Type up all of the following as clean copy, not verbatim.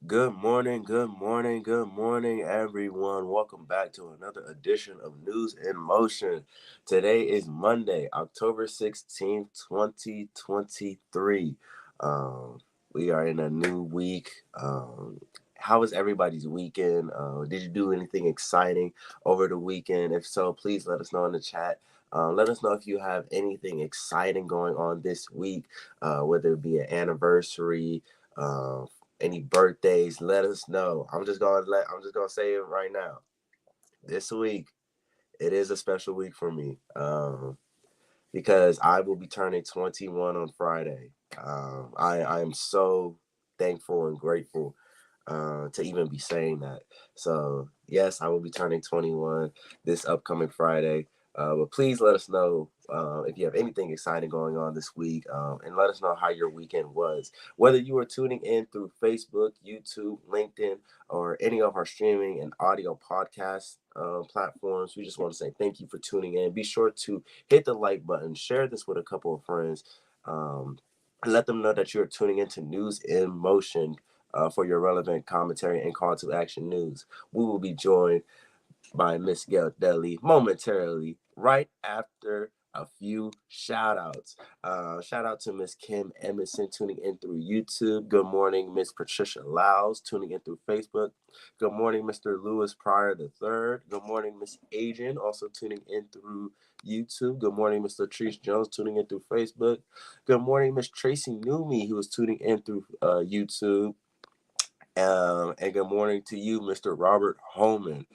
Good morning, good morning, good morning, everyone. Welcome back to another edition of News in Motion. Today is Monday, October 16th, 2023. Um, we are in a new week. How was everybody's weekend? Did you do anything exciting over the weekend? If so, please let us know in the chat. Let us know if you have anything exciting going on this week, whether it be an anniversary, uh, any birthdays, let us know. I'm just gonna say it right now. This week, it is a special week for me. Because I will be turning 21 on Friday. I am so thankful and grateful to even be saying that. So, yes, I will be turning 21 this upcoming Friday. But please let us know if you have anything exciting going on this week, and let us know how your weekend was. Whether you are tuning in through Facebook, YouTube, LinkedIn, or any of our streaming and audio podcast platforms, we just want to say thank you for tuning in. Be sure to hit the like button, share this with a couple of friends, and let them know that you're tuning into News in Motion for your relevant commentary and call to action news. We will be joined by Miss Gail momentarily, right after a few shout outs. Shout out to Miss Kim Emerson tuning in through YouTube. Good morning, Miss Patricia Lyles tuning in through Facebook. Good morning, Mr. Lewis Pryor III. Good morning, Miss Adrian, also tuning in through YouTube. Good morning, Mr. Latrice Jones tuning in through Facebook. Good morning, Miss Tracy Newmy, who is tuning in through YouTube. And good morning to you, Mr. Robert Holman.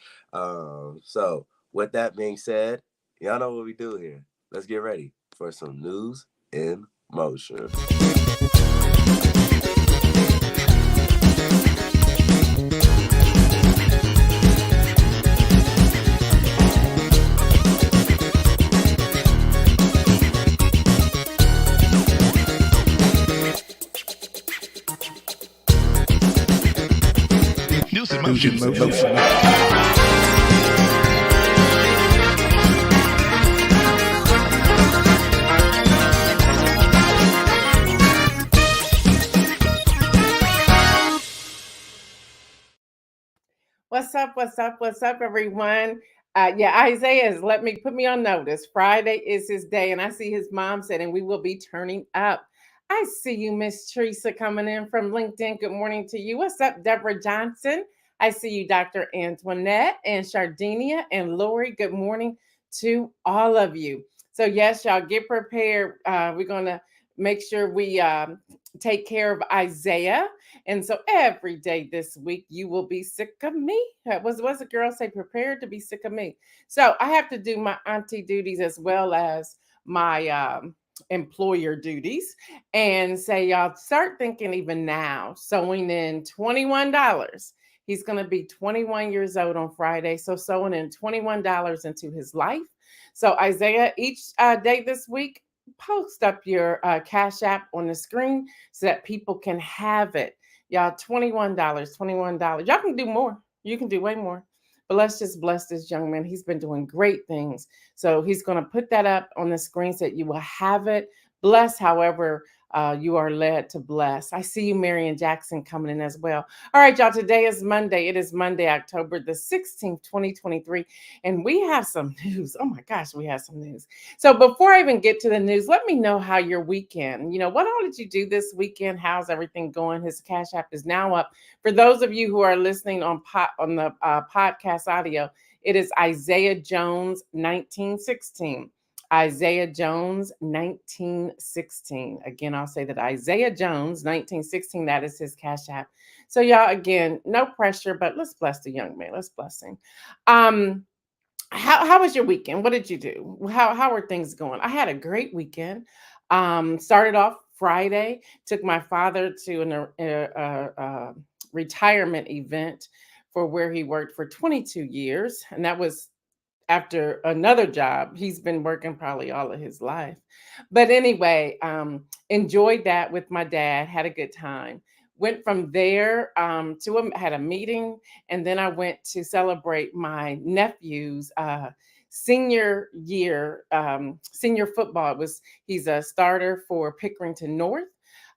So, with that being said, y'all know what we do here. Let's get ready for some news in motion. News in motion. What's up, everyone? Isaiah has let me put me on notice. Friday is his day, and I see his mom said, and we will be turning up. I see you, Miss Teresa, coming in from LinkedIn. Good morning to you. What's up, Deborah Johnson? I see you, Dr. Antoinette and Shardinia and Lori. Good morning to all of you. So, yes, y'all get prepared. We're going to make sure we take care of Isaiah. And so every day this week, you will be sick of me. What's the girl say? Prepared to be sick of me. So I have to do my auntie duties as well as my employer duties and say, y'all start thinking even now, sewing in $21. He's going to be 21 years old on Friday. So sewing in $21 into his life. So Isaiah, each day this week, post up your Cash App on the screen so that people can have it. Y'all, $21, $21. Y'all can do more. You can do way more. But let's just bless this young man. He's been doing great things. So he's going to put that up on the screen so that you will have it. Bless however you are led to bless. I see you, Marion Jackson, coming in as well. All right, y'all. Today is Monday. It is Monday, October the 16th, 2023. And we have some news. Oh my gosh, we have some news. So before I even get to the news, let me know how your weekend, what all did you do this weekend? How's everything going? His Cash App is now up. For those of you who are listening on the podcast audio, it is Isaiah Jones 1916. Isaiah Jones 1916. Again, I'll say that Isaiah Jones 1916, that is his Cash App. So y'all, again, no pressure, but let's bless the young man. Let's bless him. How was your weekend? What did you do? How are things going? I had a great weekend. Started off Friday, took my father to a retirement event for where he worked for 22 years, and that was after another job. He's been working probably all of his life. But anyway, enjoyed that with my dad, had a good time. Went from there had a meeting, and then I went to celebrate my nephew's senior year, senior football. He's a starter for Pickerington North.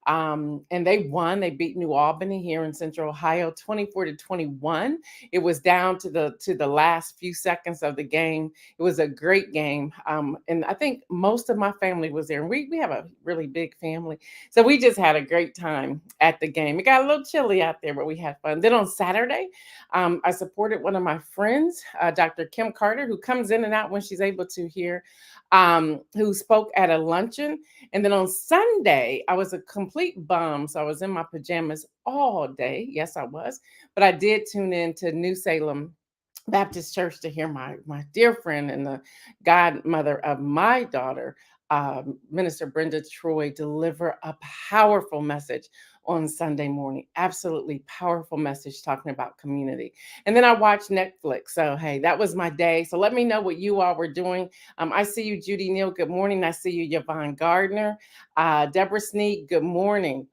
And they won. They beat New Albany here in Central Ohio, 24-21. It was down to the last few seconds of the game. It was a great game, and I think most of my family was there. And we have a really big family, so we just had a great time at the game. It got a little chilly out there, but we had fun. Then on Saturday, I supported one of my friends, Dr. Kim Carter, who comes in and out when she's able to here, who spoke at a luncheon. And then on Sunday, I was a complete bum. So I was in my pajamas all day. Yes, I was. But I did tune in to New Salem Baptist Church to hear my dear friend and the godmother of my daughter, Minister Brenda Troy, deliver a powerful message on Sunday morning. Absolutely powerful message talking about community. And then I watched Netflix. So, hey, that was my day. So let me know what you all were doing. I see you, Judy Neal. Good morning. I see you, Yvonne Gardner. Deborah Sneed. Good morning.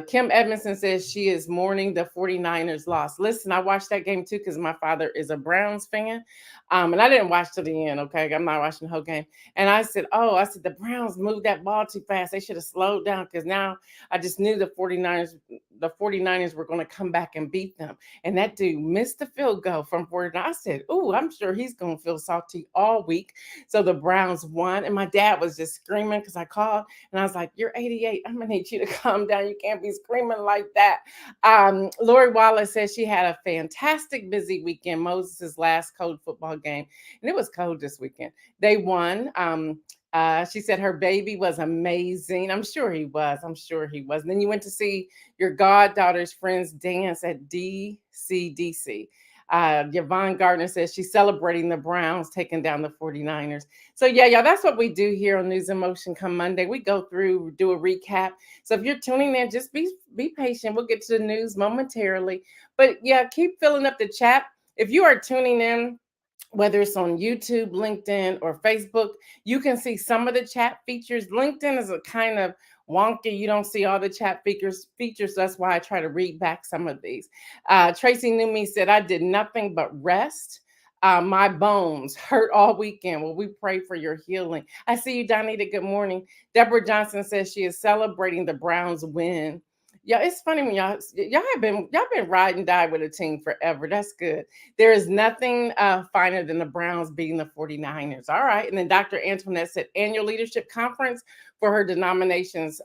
Kim Edmondson says she is mourning the 49ers loss. Listen, I watched that game too because my father is a Browns fan. And I didn't watch to the end, okay? I'm not watching the whole game. And I said, the Browns moved that ball too fast. They should have slowed down because now I just knew the 49ers were going to come back and beat them. And that dude missed the field goal from 49. I said, I'm sure he's going to feel salty all week. So the Browns won. And my dad was just screaming because I called and I was like, you're 88. I'm going to need you to calm down. You can't be screaming like that. Lori Wallace says she had a fantastic busy weekend, Moses' last cold football game. And it was cold this weekend. They won. She said her baby was amazing. I'm sure he was. And then you went to see your goddaughter's friends dance at DCDC. Yvonne Gardner says she's celebrating the Browns taking down the 49ers. So yeah, that's what we do here on News in Motion come Monday. We go through, do a recap. So if you're tuning in, just be patient. We'll get to the news momentarily. But yeah, keep filling up the chat. If you are tuning in, whether it's on YouTube, LinkedIn, or Facebook, you can see some of the chat features. LinkedIn is a kind of wonky. You don't see all the chat features. That's why I try to read back some of these. Tracy Newme said, I did nothing but rest. My bones hurt all weekend. Well, we pray for your healing. I see you, Donita. Good morning. Deborah Johnson says she is celebrating the Browns win. Yeah, it's funny when y'all been ride and die with a team forever. That's good. There is nothing finer than the Browns beating the 49ers. All right. And then Dr. Antoinette said annual leadership conference for her denomination's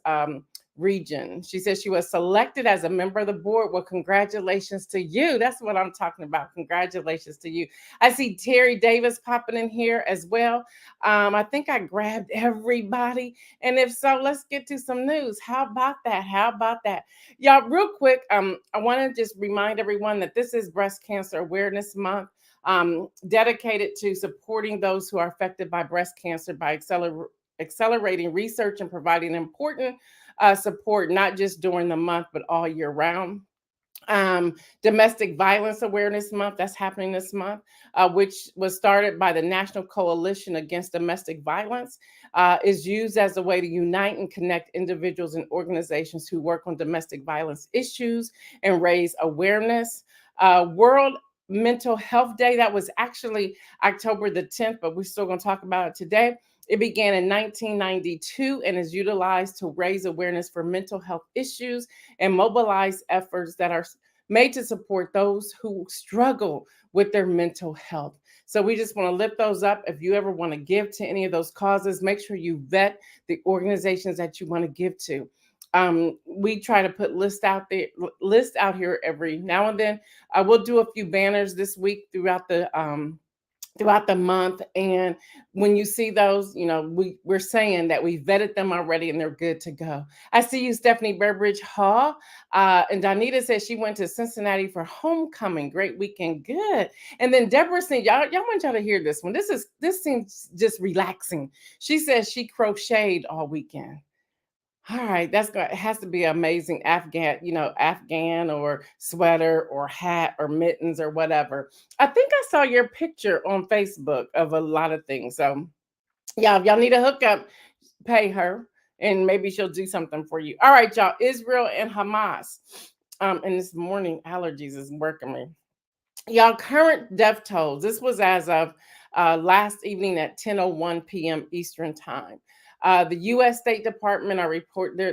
region. She said she was selected as a member of the board. Well, congratulations to you. That's what I'm talking about. Congratulations to you. I see Terry Davis popping in here as well. I think I grabbed everybody. And if so, let's get to some news. How about that? Y'all, real quick, I want to just remind everyone that this is Breast Cancer Awareness Month, dedicated to supporting those who are affected by breast cancer by accelerating research and providing important support, not just during the month, but all year round. Domestic Violence Awareness Month, that's happening this month, which was started by the National Coalition Against Domestic Violence, is used as a way to unite and connect individuals and organizations who work on domestic violence issues and raise awareness. World Mental Health Day, that was actually October the 10th, but we're still going to talk about it today. It began in 1992 and is utilized to raise awareness for mental health issues and mobilize efforts that are made to support those who struggle with their mental health. So we just want to lift those up. If you ever want to give to any of those causes, make sure you vet the organizations that you want to give to. We try to put list out here every now and then. I will do a few banners this week throughout the month, and when you see those, we're saying that we vetted them already and they're good to go. I see you, Stephanie Burbridge Hall, and Donita says she went to Cincinnati for homecoming. Great weekend. Good. And then Deborah said, y'all want y'all to hear this one. This seems just relaxing. She says she crocheted all weekend. All right, it has to be amazing Afghan or sweater or hat or mittens or whatever. I think I saw your picture on Facebook of a lot of things. So yeah, if y'all need a hookup, pay her and maybe she'll do something for you. All right, y'all, Israel and Hamas. And this morning allergies is working me. Y'all, current death tolls. This was as of last evening at 10:01 p.m. Eastern time. The U.S. State Department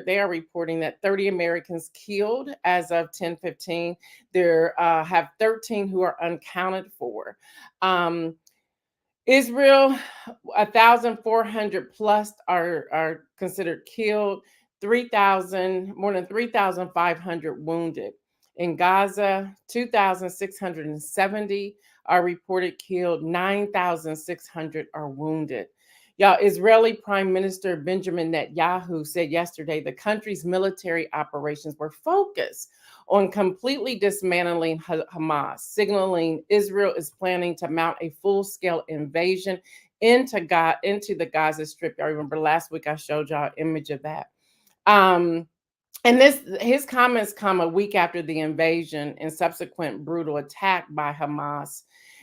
they are reporting that 30 Americans killed as of 10:15. There have 13 who are unaccounted for. Um, Israel, 1,400 plus are considered killed. 3,000 more than 3,500 wounded. In Gaza, 2,670 are reported killed. 9,600 are wounded. Y'all, Israeli Prime Minister Benjamin Netanyahu said yesterday the country's military operations were focused on completely dismantling Hamas, signaling Israel is planning to mount a full-scale invasion into the Gaza Strip. I remember last week I showed y'all an image of that. Um, and his comments come a week after the invasion and subsequent brutal attack by Hamas.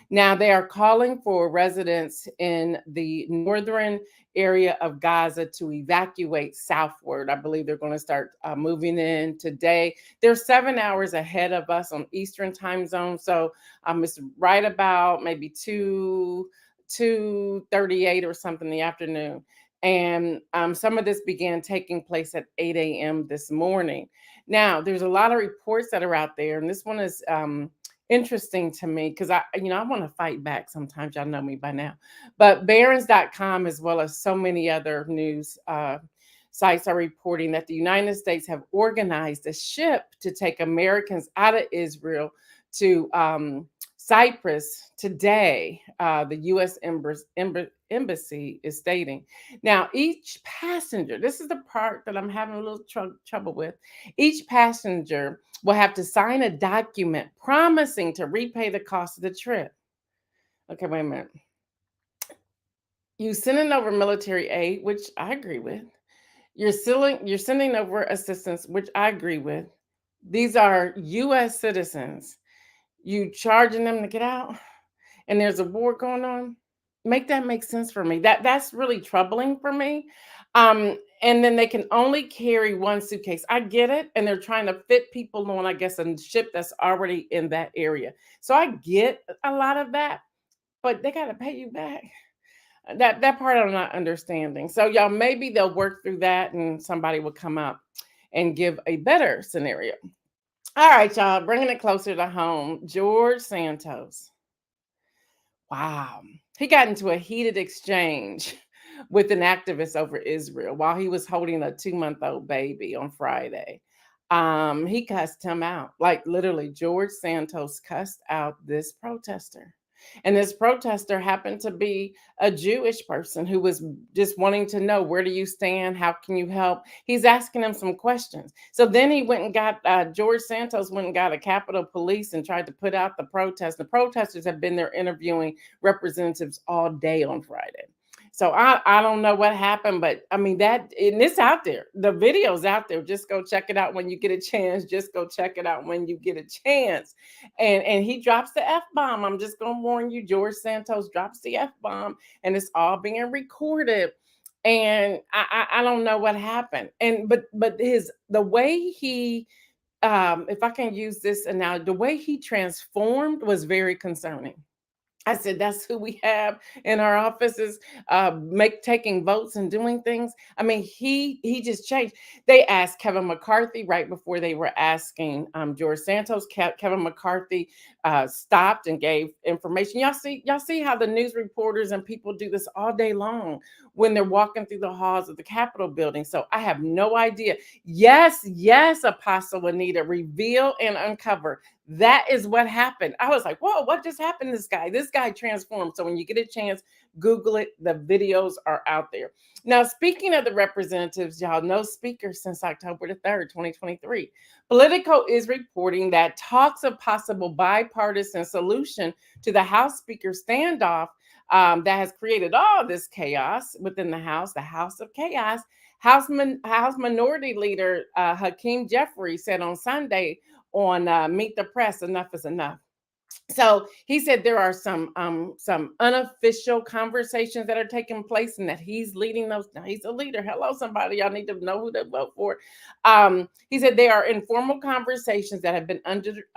Now they are calling for residents in the northern area of Gaza to evacuate southward. I believe they're going to start moving in today. They're 7 hours ahead of us on Eastern time zone, so it's right about maybe 2:38 or something in the afternoon. And some of this began taking place at 8 a.m. this morning. Now, there's a lot of reports that are out there, and this one is interesting to me because I want to fight back sometimes. Y'all know me by now. But Barron's.com, as well as so many other news sites, are reporting that the United States have organized a ship to take Americans out of Israel to Cyprus today, the U.S. Embassy is stating. Now, each passenger, this is the part that I'm having a little trouble with, each passenger will have to sign a document promising to repay the cost of the trip. Okay, wait a minute. You sending over military aid, which I agree with. You're sending over assistance, which I agree with. These are U.S. citizens. You charging them to get out, and there's a war going on. Make that make sense for me. That's really troubling for me. And then they can only carry one suitcase. I get it, and they're trying to fit people on, I guess, a ship that's already in that area. So I get a lot of that, but they got to pay you back. That part I'm not understanding. So y'all, maybe they'll work through that, and somebody will come up and give a better scenario. All right, y'all, bringing it closer to home. George Santos. Wow. He got into a heated exchange with an activist over Israel while he was holding a 2-month-old baby on Friday. He cussed him out. Like literally, George Santos cussed out this protester. And this protester happened to be a Jewish person who was just wanting to know, where do you stand? How can you help? He's asking him some questions. So then he went and got George Santos went and got a Capitol Police and tried to put out the protest. The protesters have been there interviewing representatives all day on Friday. So I don't know what happened, but I mean and it's out there. The video's out there. Just go check it out when you get a chance. Just go check it out when you get a chance. And he drops the F-bomb. I'm just gonna warn you, George Santos drops the F-bomb, and it's all being recorded. And I don't know what happened. And but the way he if I can use this analogy, the way he transformed was very concerning. I said, that's who we have in our offices, taking votes and doing things. I mean, he just changed. They asked Kevin McCarthy right before they were asking George Santos. Kevin McCarthy stopped and gave information. Y'all see how the news reporters and people do this all day long when they're walking through the halls of the Capitol building. So I have no idea. Yes, Apostle Anita, reveal and uncover. That is what happened. I was like, whoa, what just happened to this guy? This guy transformed. So when you get a chance, Google it. The videos are out there. Now, speaking of the representatives, y'all, no speaker since October the 3rd, 2023. Politico is reporting that talks of possible bipartisan solution to the House Speaker standoff that has created all this chaos within the House of Chaos. House Minority Leader Hakeem Jeffrey said on Sunday on Meet the Press, enough is enough. So he said there are some unofficial conversations that are taking place and that he's leading those. Now he's a leader. Hello, somebody. Y'all need to know who to vote for. He said they are informal conversations that have been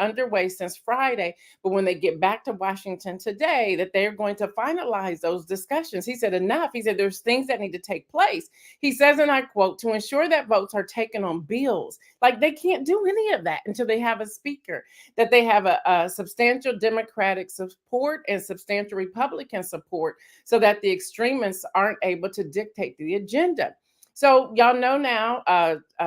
underway since Friday, but when they get back to Washington today, that they're going to finalize those discussions. He said enough. He said there's things that need to take place. He says, and I quote, to ensure that votes are taken on bills. Like they can't do any of that until they have a speaker, that they have a substantial Democratic support and substantial Republican support so that the extremists aren't able to dictate the agenda. So, y'all know now,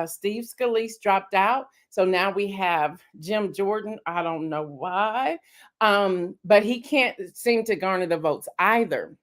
Steve Scalise dropped out. So now we have Jim Jordan. I don't know why, but he can't seem to garner the votes either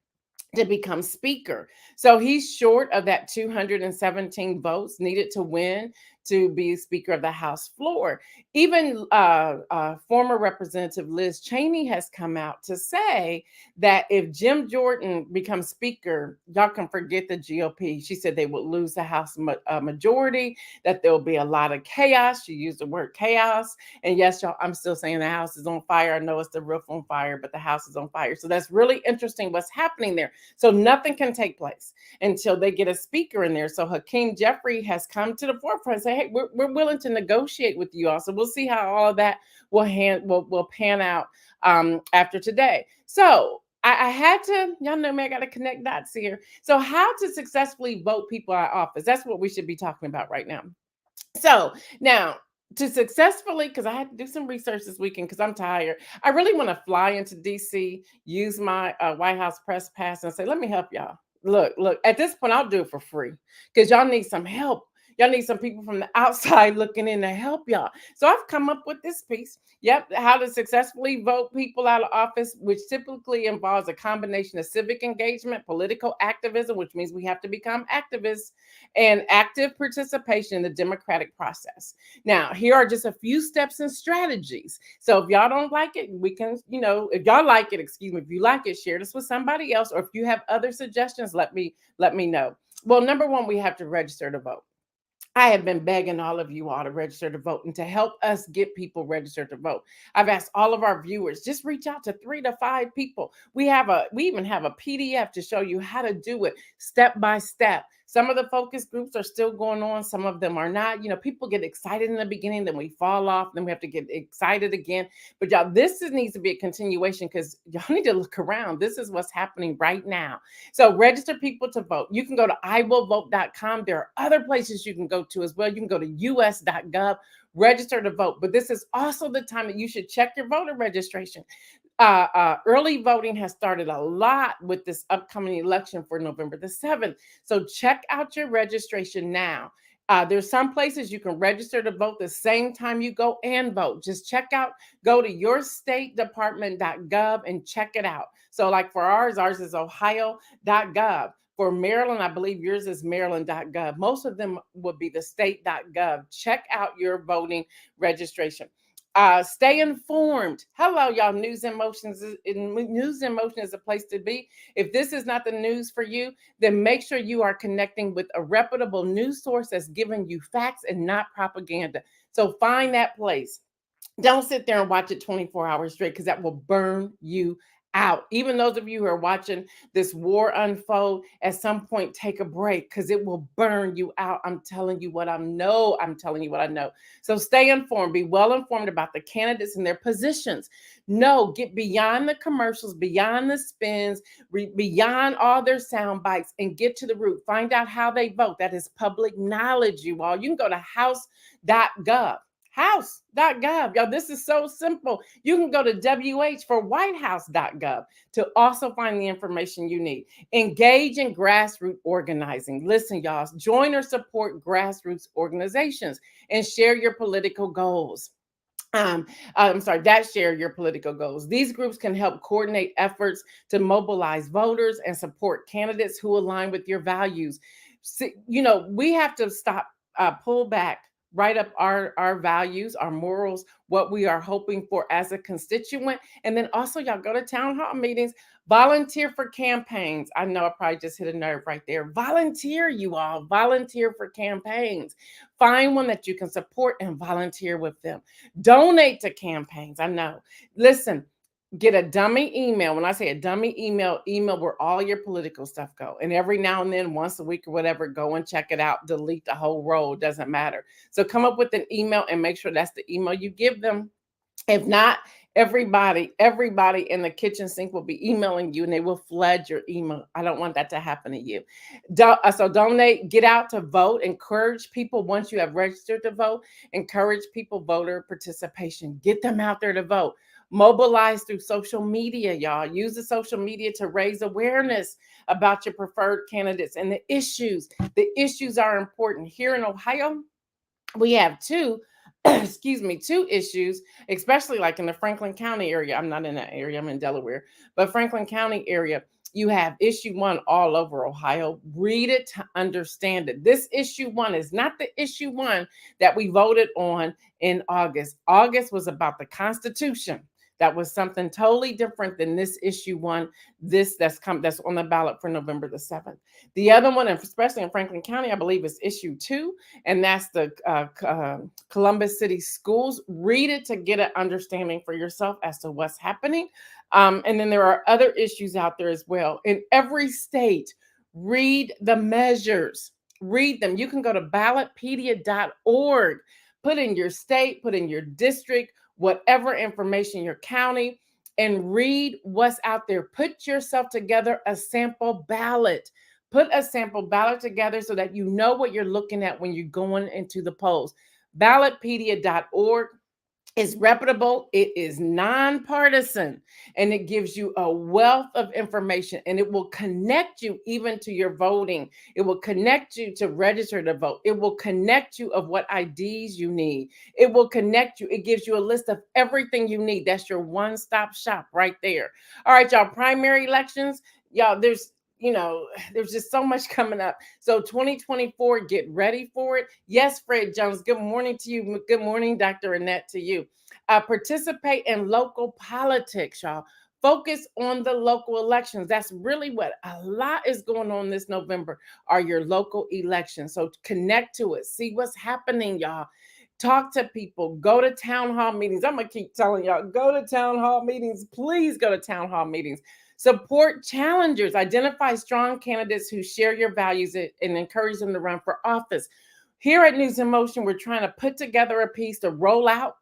to become speaker. So he's short of that 217 votes needed to win to be Speaker of the House floor. Even former Representative Liz Cheney has come out to say that if Jim Jordan becomes Speaker, y'all can forget the GOP. She said they would lose the House majority, that there'll be a lot of chaos. She used the word chaos. And yes, y'all, I'm still saying the house is on fire. I know it's the roof on fire, but the house is on fire. So that's really interesting what's happening there. So nothing can take place until they get a speaker in there. So Hakeem Jeffrey has come to the forefront and say, hey, we're willing to negotiate with you all. So we'll see how all of that will pan out after today. So I had to, y'all know me, I got to connect dots here. So how to successfully vote people out of office. That's what we should be talking about right now. So now, to successfully, because I had to do some research this weekend because I'm tired. I really want to fly into DC, use my White House press pass, and say, let me help y'all. Look, at this point, I'll do it for free because y'all need some help. Y'all need some people from the outside looking in to help y'all. So I've come up with this piece. Yep, how to successfully vote people out of office, which typically involves a combination of civic engagement, political activism, which means we have to become activists, and active participation in the democratic process. Now, here are just a few steps and strategies. So if y'all don't like it, we can, if y'all like it, excuse me, if you like it, share this with somebody else. Or if you have other suggestions, let me know. Well, number one, we have to register to vote. I have been begging all of you all to register to vote and to help us get people registered to vote. I've asked all of our viewers, just reach out to 3 to 5 people. We even have a PDF to show you how to do it step by step. Some of the focus groups are still going on, some of them are not. People get excited in the beginning, then we fall off, then we have to get excited again. But y'all, needs to be a continuation because y'all need to look around. This is what's happening right now. So register people to vote. You can go to iwillvote.com. There are other places you can go to as well. You can go to us.gov, register to vote. But this is also the time that you should check your voter registration. Early voting has started a lot with this upcoming election for November the 7th. So check out your registration now. There's some places you can register to vote the same time you go and vote. Just go to yourstatedepartment.gov and check it out. So like for ours is ohio.gov. For Maryland, I believe yours is maryland.gov. Most of them would be the state.gov. Check out your voting registration. Stay informed. Hello, y'all. News in Motion is a place to be. If this is not the news for you, then make sure you are connecting with a reputable news source that's giving you facts and not propaganda. So find that place. Don't sit there and watch it 24 hours straight because that will burn you out. Even those of you who are watching this war unfold, at some point, take a break because it will burn you out. I'm telling you what I know. So stay informed. Be well informed about the candidates and their positions. No, get beyond the commercials, beyond the spins, beyond all their sound bites, and get to the root. Find out how they vote. That is public knowledge, you all. You can go to house.gov. House.gov. Y'all, this is so simple. You can go to WH for whitehouse.gov to also find the information you need. Engage in grassroots organizing. Listen, y'all, join or support grassroots organizations and share your political goals. Share your political goals. These groups can help coordinate efforts to mobilize voters and support candidates who align with your values. We have to stop, pull back, write up our values, our morals, what we are hoping for as a constituent. And then also, y'all go to town hall meetings, volunteer for campaigns. I know I probably just hit a nerve right there. Volunteer, you all, volunteer for campaigns. Find one that you can support and volunteer with them. Donate to campaigns. I know. Listen, get a dummy email. When I say a dummy email, email where all your political stuff go. And every now and then, once a week or whatever, go and check it out. Delete the whole row. It doesn't matter. So come up with an email and make sure that's the email you give them. If not, everybody in the kitchen sink will be emailing you and they will flood your email. I don't want that to happen to you. So donate, get out to vote, encourage people once you have registered to vote, encourage people voter participation, get them out there to vote. Mobilize through social media, y'all. Use the social media to raise awareness about your preferred candidates and the issues. The issues are important. Here in Ohio, we have two excuse me, two issues, especially like in the Franklin County area. I'm not in that area, I'm in Delaware, but Franklin County area, you have issue one all over Ohio. Read it to understand it. This issue one is not the issue one that we voted on in August. August was about the Constitution. That was something totally different than this issue one. That's on the ballot for November the 7th. The other one, and especially in Franklin County, I believe is issue two, and that's the Columbus City Schools. Read it to get an understanding for yourself as to what's happening. And then there are other issues out there as well. In every state, read the measures. Read them. You can go to ballotpedia.org, put in your state, put in your district, whatever information, your county, and read what's out there. Put yourself together a sample ballot. Put a sample ballot together so that you know what you're looking at when you're going into the polls. Ballotpedia.org is reputable, it is nonpartisan, and it gives you a wealth of information, and it will connect you even to your voting. It will connect you to register to vote. It will connect you of what IDs you need. It will connect you. It gives you a list of everything you need. That's your one-stop shop right there. All right, y'all, primary elections, y'all, there's just so much coming up. So 2024, get ready for it. Yes, Fred Jones, good morning to you. Good morning, Dr. Annette, to you. Participate in local politics, y'all. Focus on the local elections. That's really what a lot is going on this November are your local elections. So connect to it. See what's happening, y'all. Talk to people. Go to town hall meetings. I'm going to keep telling y'all, go to town hall meetings. Please go to town hall meetings. Support challengers. Identify strong candidates who share your values and encourage them to run for office. Here at News in Motion, we're trying to put together a piece to roll out,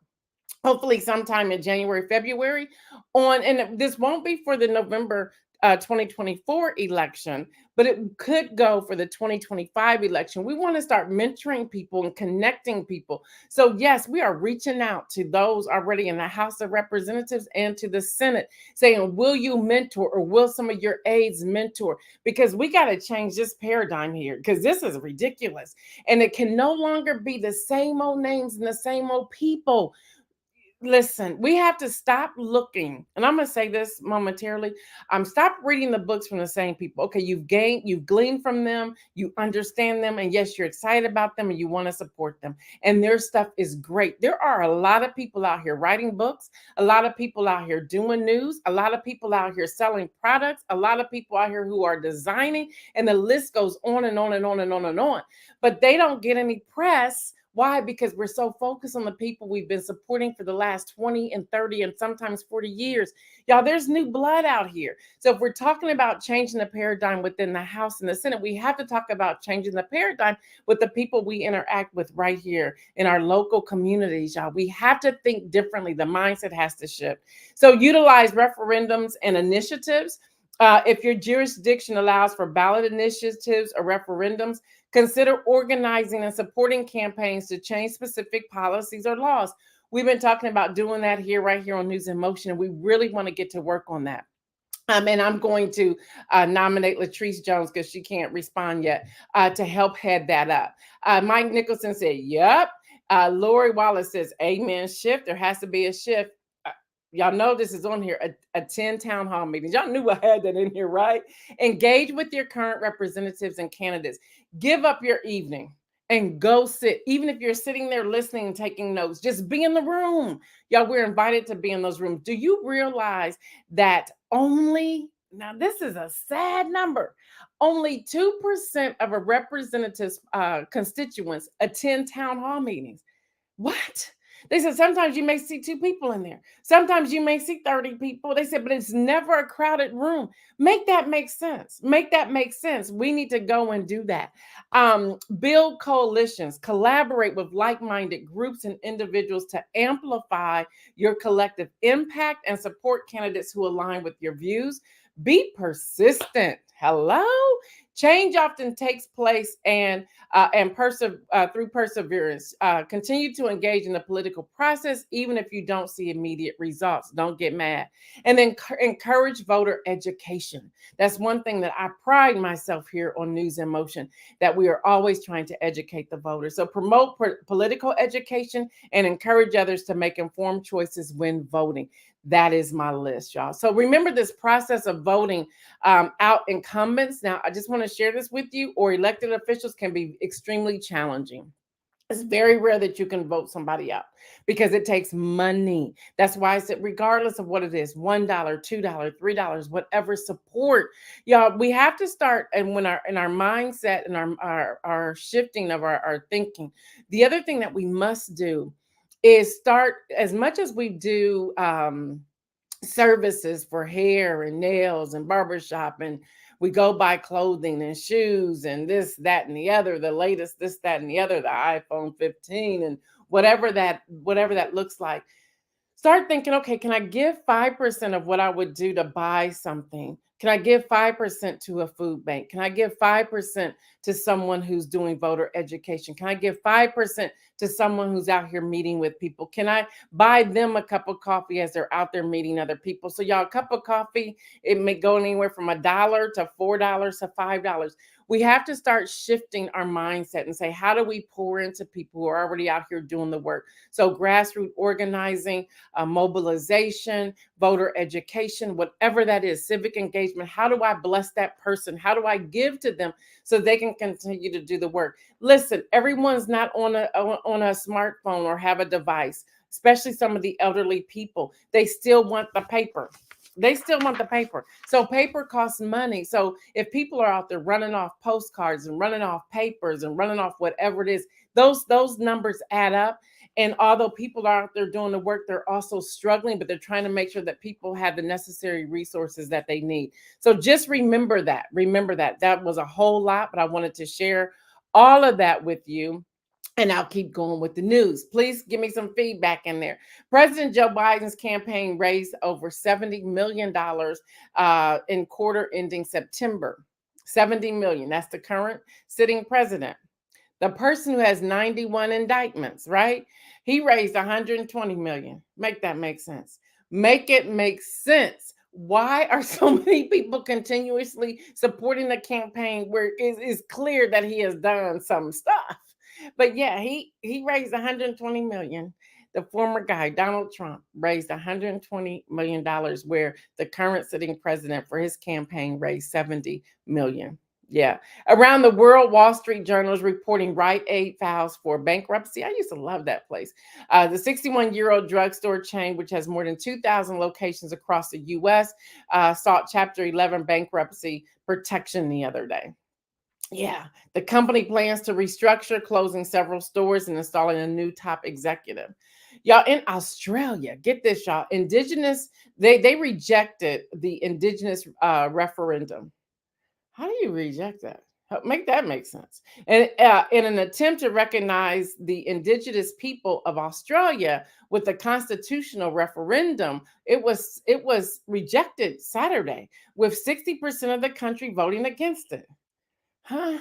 hopefully sometime in January, February, and this won't be for the November 2024 election, but it could go for the 2025 election. We want to start mentoring people and connecting people. So yes, we are reaching out to those already in the House of Representatives and to the Senate saying, will you mentor or will some of your aides mentor? Because we got to change this paradigm here because this is ridiculous. And it can no longer be the same old names and the same old people. Listen, we have to stop looking, and I'm going to say this momentarily. Stop reading the books from the same people. Okay, you've gleaned from them, you understand them, and yes, you're excited about them and you want to support them. And their stuff is great. There are a lot of people out here writing books, a lot of people out here doing news, a lot of people out here selling products, a lot of people out here who are designing, and the list goes on and on and on and on and on. But they don't get any press. Why? Because we're so focused on the people we've been supporting for the last 20 and 30 and sometimes 40 years. Y'all, there's new blood out here. So if we're talking about changing the paradigm within the House and the Senate, we have to talk about changing the paradigm with the people we interact with right here in our local communities, y'all. We have to think differently. The mindset has to shift. So utilize referendums and initiatives. If your jurisdiction allows for ballot initiatives or referendums, consider organizing and supporting campaigns to change specific policies or laws. We've been talking about doing that right here on News in Motion, and we really want to get to work on that. And I'm going to nominate Latrice Jones because she can't respond yet to help head that up. Mike Nicholson said, yep. Lori Wallace says, amen, shift. There has to be a shift. Y'all know this is on here, attend town hall meetings. Y'all knew I had that in here, right? Engage with your current representatives and candidates. Give up your evening and go sit. Even if you're sitting there listening and taking notes, just be in the room. Y'all, we're invited to be in those rooms. Do you realize that now this is a sad number, only 2% of a representative's constituents attend town hall meetings? What? They said sometimes you may see 2 people in there. Sometimes you may see 30 people. They said, but it's never a crowded room. Make that make sense. Make that make sense. We need to go and do that. Build coalitions, collaborate with like minded groups and individuals to amplify your collective impact and support candidates who align with your views. Be persistent. Hello? Change often takes place through perseverance. Continue to engage in the political process, even if you don't see immediate results. Don't get mad. And then encourage voter education. That's one thing that I pride myself here on News in Motion, that we are always trying to educate the voters. So promote political education and encourage others to make informed choices when voting. That is my list, y'all. So remember this process of voting out incumbents. Now, I just want to share this with you, or elected officials can be extremely challenging. It's very rare that you can vote somebody out because it takes money. That's why I said, regardless of what it is, $1, $2, $3, whatever support, y'all, we have to start. And when our mindset and our shifting of our thinking, the other thing that we must do is start, as much as we do services for hair and nails and barbershop, and we go buy clothing and shoes and this, that, and the other, the latest this, that, and the other, the iPhone 15 and whatever that looks like. Start thinking, okay, can I give 5% of what I would do to buy something? Can I give 5% to a food bank? Can I give 5% to someone who's doing voter education? Can I give 5% to someone who's out here meeting with people? Can I buy them a cup of coffee as they're out there meeting other people? So, y'all, a cup of coffee, it may go anywhere from $1 to $4 to $5. We have to start shifting our mindset and say, how do we pour into people who are already out here doing the work? So, grassroots organizing, mobilization, voter education, whatever that is, civic engagement. How do I bless that person? How do I give to them so they can continue to do the work? Listen, everyone's not on a smartphone or have a device, especially some of the elderly people. They still want the paper. They still want the paper. So paper costs money. So if people are out there running off postcards and running off papers and running off whatever it is, those numbers add up. And although people are out there doing the work, they're also struggling, but they're trying to make sure that people have the necessary resources that they need. So just remember that. Remember that. That was a whole lot, but I wanted to share all of that with you. And I'll keep going with the news. Please give me some feedback in there. President Joe Biden's campaign raised over $70 million in quarter ending September. 70 million. That's the current sitting president. The person who has 91 indictments, right? He raised 120 million. Make that make sense. Make it make sense. Why are so many people continuously supporting the campaign where it is clear that he has done some stuff? But yeah, he raised 120 million. The former guy, Donald Trump, raised 120 million dollars, where the current sitting president for his campaign raised 70 million. Yeah. Around the world, Wall Street Journal is reporting Rite Aid files for bankruptcy. I used to love that place. The 61-year-old drugstore chain, which has more than 2,000 locations across the U.S., sought Chapter 11 bankruptcy protection the other day. Yeah, the company plans to restructure, closing several stores and installing a new top executive. Y'all, in Australia, get this, y'all. They rejected the indigenous referendum. How do you reject that? Make that make sense. And in an attempt to recognize the indigenous people of Australia with the constitutional referendum, it was rejected Saturday, with 60% of the country voting against it. Huh?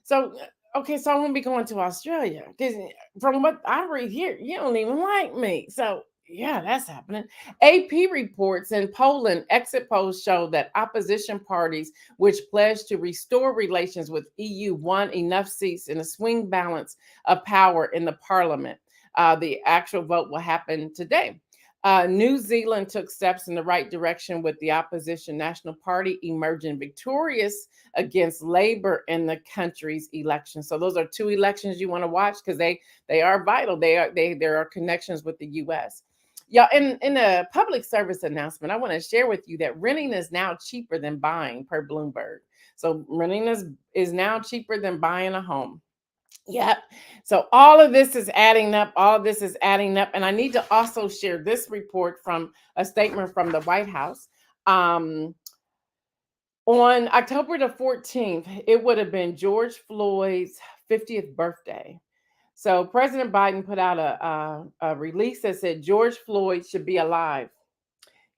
So, okay, so I'm gonna be going to Australia because from what I read here, you don't even like me. So, yeah, that's happening. AP reports in Poland, exit polls show that opposition parties, which pledged to restore relations with EU, won enough seats in a swing balance of power in the parliament. The actual vote will happen today. New Zealand took steps in the right direction with the opposition National Party emerging victorious against Labor in the country's election. So those are two elections you want to watch because they are vital. There are connections with the U.S. Yeah, in a public service announcement, I want to share with you that renting is now cheaper than buying per Bloomberg. So renting is now cheaper than buying a home. Yep. So all of this is adding up. All of this is adding up. And I need to also share this report from a statement from the White House. Um, on October the 14th, it would have been George Floyd's 50th birthday. So President Biden put out a release that said George Floyd should be alive.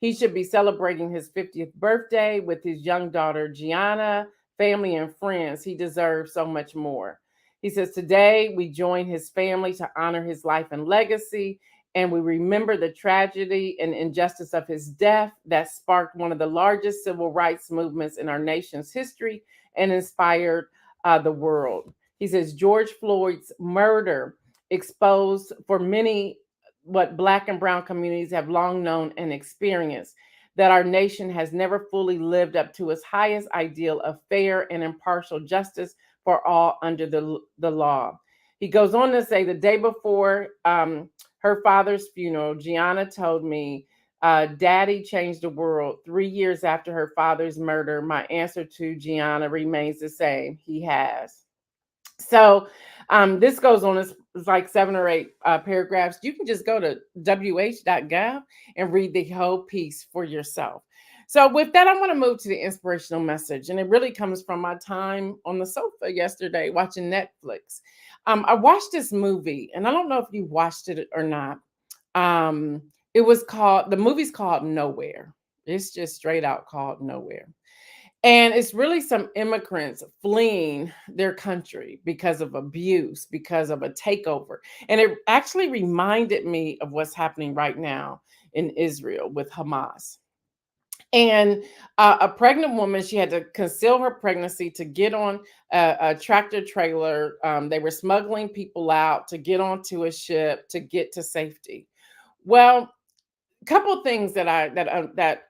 He should be celebrating his 50th birthday with his young daughter, Gianna, family, and friends. He deserves so much more. He says, today we join his family to honor his life and legacy, and we remember the tragedy and injustice of his death that sparked one of the largest civil rights movements in our nation's history and inspired the world. He says, George Floyd's murder exposed for many what Black and Brown communities have long known and experienced, that our nation has never fully lived up to its highest ideal of fair and impartial justice for all under the law. He goes on to say, the day before her father's funeral, Gianna told me, Daddy changed the world. 3 years after her father's murder, my answer to Gianna remains the same. He has. So this goes on, it's like 7 or 8 paragraphs. You can just go to wh.gov and read the whole piece for yourself. So with that, I want to move to the inspirational message. And it really comes from my time on the sofa yesterday watching Netflix. I watched this movie, and I don't know if you watched it or not. Um, the movie's called Nowhere. It's just straight out called Nowhere. And it's really some immigrants fleeing their country because of abuse, because of a takeover. And it actually reminded me of what's happening right now in Israel with Hamas. And a pregnant woman, she had to conceal her pregnancy to get on a tractor trailer. They were smuggling people out to get onto a ship to get to safety. Well, couple of things that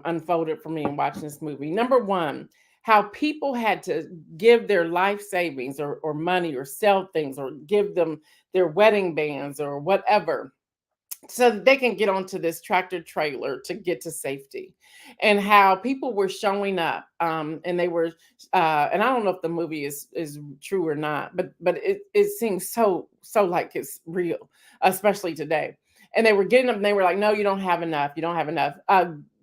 unfolded for me in watching this movie. Number one, how people had to give their life savings or money or sell things or give them their wedding bands or whatever so that they can get onto this tractor trailer to get to safety, and how people were showing up, and they were and I don't know if the movie is true or not, but it seems so like it's real, especially today. And they were getting them and they were like, no, you don't have enough, you don't have enough.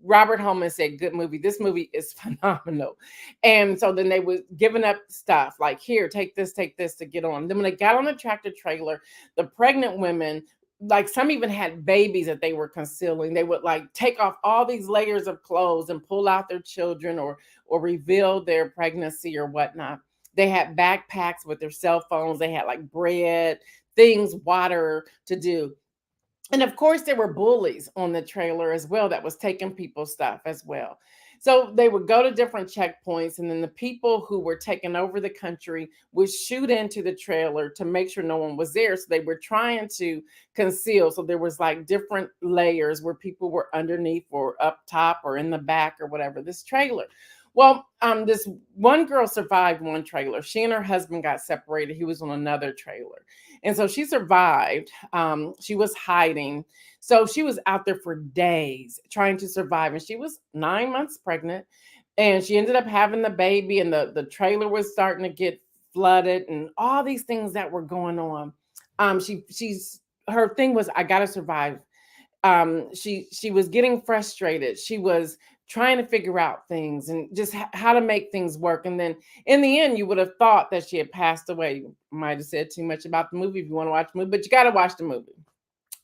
Robert Holman said, good movie, this movie is phenomenal. And so then they were giving up stuff like, here, take this to get on. Then when they got on the tractor trailer, the pregnant women, like some even had babies that they were concealing. They would like take off all these layers of clothes and pull out their children or reveal their pregnancy or whatnot. They had backpacks with their cell phones. They had like bread, things, water to do. And of course, there were bullies on the trailer as well that was taking people's stuff as well. So they would go to different checkpoints, and then the people who were taking over the country would shoot into the trailer to make sure no one was there. So they were trying to conceal. So there was like different layers where people were underneath or up top or in the back or whatever this trailer. Well, this one girl survived one trailer. She and her husband got separated. He was on another trailer. And so she survived. She was hiding. So she was out there for days trying to survive. And she was 9 months pregnant. And she ended up having the baby, and the trailer was starting to get flooded and all these things that were going on. She's her thing was, I gotta survive. She was getting frustrated. She was trying to figure out things and just how to make things work. And then in the end, you would have thought that she had passed away. You might have said too much about the movie if you want to watch the movie, but you got to watch the movie.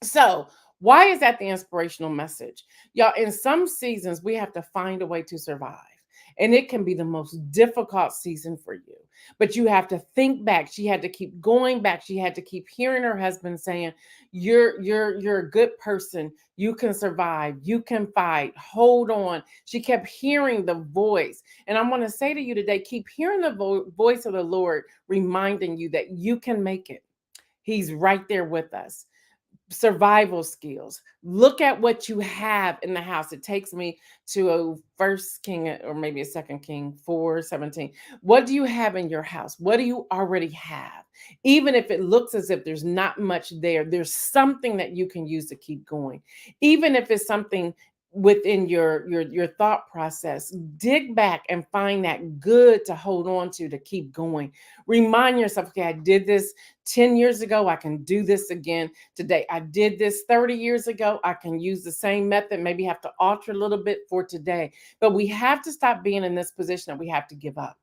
So, why is that the inspirational message? Y'all, in some seasons, we have to find a way to survive. And it can be the most difficult season for you. But you have to think back. She had to keep going back. She had to keep hearing her husband saying, you're a good person. You can survive. You can fight. Hold on. She kept hearing the voice. And I want to say to you today, keep hearing the voice of the Lord reminding you that you can make it. He's right there with us. Survival skills. Look at what you have in the house. It takes me to a First King or maybe a Second King 4:17. What do you have in your house? What do you already have? Even if it looks as if there's not much there, there's something that you can use to keep going. Even if it's something within your thought process. Dig back and find that good to hold on to keep going. Remind yourself, okay, I did this 10 years ago, I can do this again today. I did this 30 years ago, I can use the same method, maybe have to alter a little bit for today. But we have to stop being in this position that we have to give up.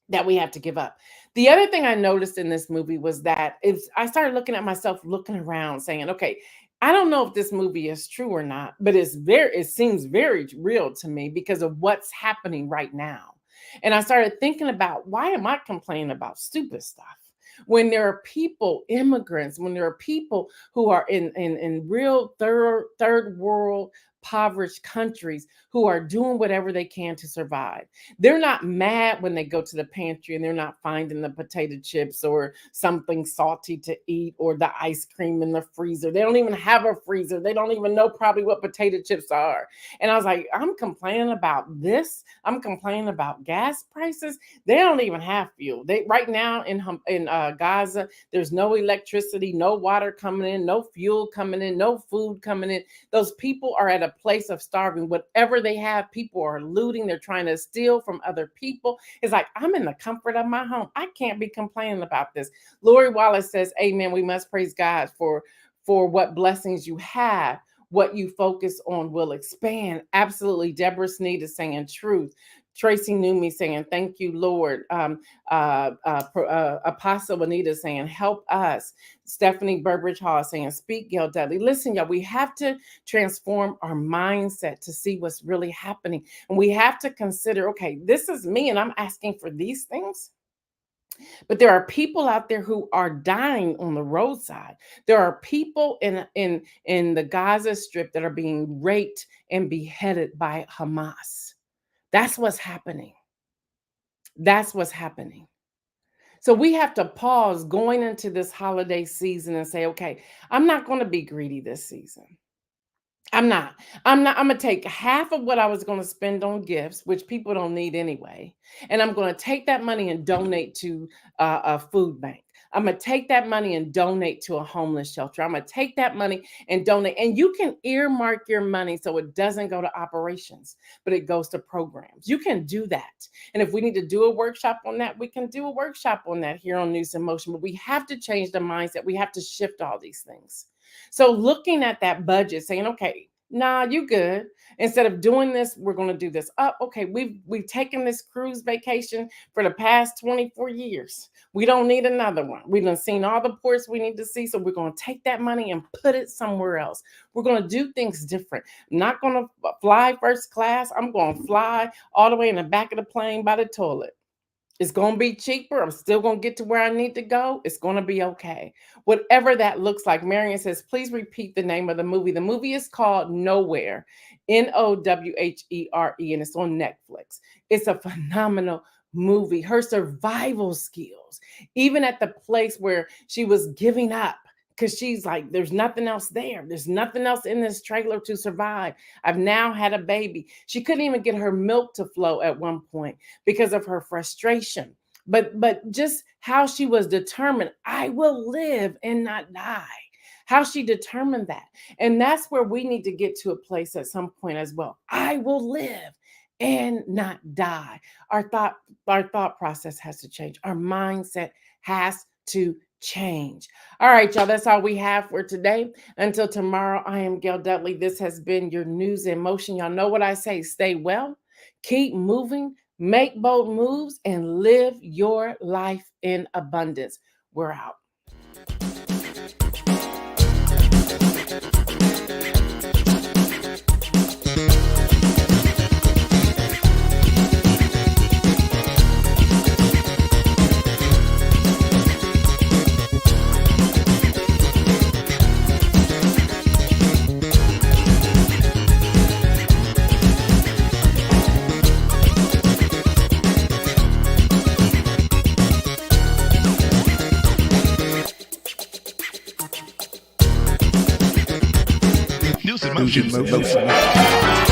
The other thing I noticed in this movie was that I started looking at myself, looking around, saying, okay, I don't know if this movie is true or not, but it seems very real to me because of what's happening right now. And I started thinking about, why am I complaining about stupid stuff? When there are people, immigrants, when there are people who are in real third world impoverished countries who are doing whatever they can to survive. They're not mad when they go to the pantry and they're not finding the potato chips or something salty to eat or the ice cream in the freezer. They don't even have a freezer. They don't even know probably what potato chips are. And I was like, I'm complaining about this. I'm complaining about gas prices. They don't even have fuel. Right now in Gaza, there's no electricity, no water coming in, no fuel coming in, no food coming in. Those people are at a place of starving. Whatever they have, people are looting. They're trying to steal from other people. It's like, I'm in the comfort of my home. I can't be complaining about this. Lori Wallace says, amen. We must praise God for what blessings you have. What you focus on will expand. Absolutely. Deborah Sneed is saying truth. Tracy Numi saying, thank you, Lord. Apostle Anita saying, help us. Stephanie Burbridge Hall saying, speak, Gail Dudley. Listen, y'all, we have to transform our mindset to see what's really happening. And we have to consider, okay, this is me and I'm asking for these things. But there are people out there who are dying on the roadside. There are people in the Gaza Strip that are being raped and beheaded by Hamas. That's what's happening. That's what's happening. So we have to pause going into this holiday season and say, okay, I'm not going to be greedy this season. I'm going to take half of what I was going to spend on gifts, which people don't need anyway. And I'm going to take that money and donate to a food bank. I'm going to take that money and donate to a homeless shelter. I'm going to take that money and donate. And you can earmark your money so it doesn't go to operations, but it goes to programs. You can do that. And if we need to do a workshop on that, we can do a workshop on that here on News in Motion. But we have to change the mindset. We have to shift all these things. So looking at that budget, saying, okay, nah, you good. Instead of doing this, we're going to do this. Oh, okay, we've taken this cruise vacation for the past 24 years. We don't need another one. We've done seen all the ports we need to see, so we're going to take that money and put it somewhere else. We're going to do things different. I'm not going to fly first class. I'm going to fly all the way in the back of the plane by the toilet. It's going to be cheaper. I'm still going to get to where I need to go. It's going to be okay. Whatever that looks like. Marion says, please repeat the name of the movie. The movie is called Nowhere, Nowhere, and it's on Netflix. It's a phenomenal movie. Her survival skills, even at the place where she was giving up, because she's like, there's nothing else there. There's nothing else in this trailer to survive. I've now had a baby. She couldn't even get her milk to flow at one point because of her frustration. But just how she was determined, I will live and not die. How she determined that. And that's where we need to get to a place at some point as well. I will live and not die. Our thought process has to change. Our mindset has to change. All right, y'all, that's all we have for today. Until tomorrow, I am Gail Dudley. This has been your News in Motion. Y'all know what I say. Stay well, keep moving, make bold moves, and live your life in abundance. We're out. News in Motion.